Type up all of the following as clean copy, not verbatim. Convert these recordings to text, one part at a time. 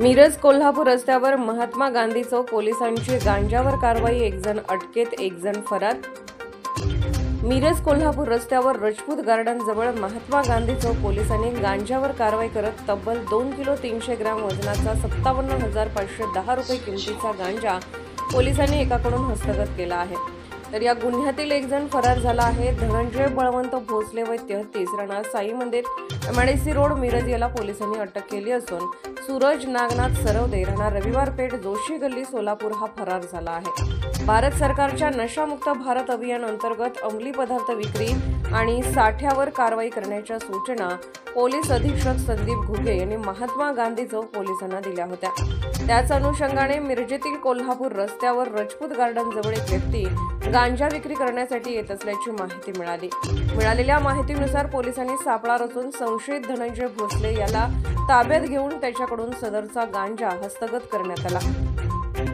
मिरज कोल्हापूर रस्त्यावर महात्मा गांधी चौक पोलिसांची गांजावर कारवाई, एक जण अटकेत, एक जण फरार। मिरज कोल्हापूर रस्त्यावर राजपूत गार्डन जवळ महात्मा गांधी चौक पोलिसांनी गांजावर कारवाई करत तब्बल 2 किलो 300 ग्रॅम वजनाचा 57,510 रुपये किमतीचा गांजा पोलिसांनी एकाकडून हस्तगत केला आहे। तर या गुन्ह्यातील एक जण फरार झाला आहे। धनंजय बळवंत भोसले वय 33 राहणार साई मंदिर MIDC रोड मिरज याला पोलिसांनी अटक केली असून सूरज नागनाथ सरवदे राहणार रविवार पेठ जोशी गल्ली सोलापूर हा फरार झाला आहे। भारत सरकारच्या नशामुक्त भारत अभियान अंतर्गत अंमली पदार्थ विक्री आणि साठ्यावर कारवाई करण्याच्या सूचना पोलीस अधीक्षक संदीप घुगे यांनी महात्मा गांधी चौक पोलिसांना दिल्या होत्या। त्याच अनुषंगाने मिरजेतील कोल्हापूर रस्त्यावर राजपूत गार्डन जवळ एक व्यक्ती गांजा विक्री करण्यासाठी येत असल्याची माहिती मिळाली। मिळालेल्या माहितीनुसार पोलिसांनी सापळा रचून संशयित धनंजय भोसले याला ताब्यात घेऊन त्याच्याकडून सदरचा गांजा हस्तगत करण्यात आला।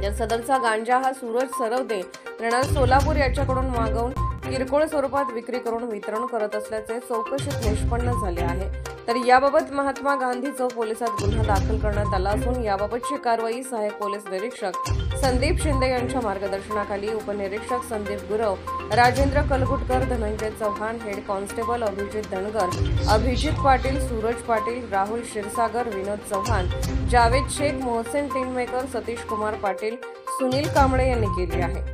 या सदरचा गांजा हा सूरज सरवदे राहणार सोलापूर याच्याकडून मागवून किरकोळ स्वरूपात विक्री करून वितरण करत असल्याचे चौकशीत निष्पन्न झाले आहे। तर याबाबत महात्मा गांधी चौक पोलिसात गुन्हा दाखल करण्यात आला असून याबाबतची कारवाई सहाय्यक पोलीस निरीक्षक संदीप शिंदे यांच्या मार्गदर्शनाखाली उपनिरीक्षक संदीप गुरव, राजेंद्र कलगुटकर, धनंजय चव्हाण, हेड कॉन्स्टेबल अभिजित धनगर, अभिजित पाटील, सूरज पाटील, राहुल क्षीरसागर, विनोद चव्हाण, जावेद शेख, मोहसेन टीममेकर, सतीश कुमार पाटील, सुनील कांबळे यांनी केली आहे।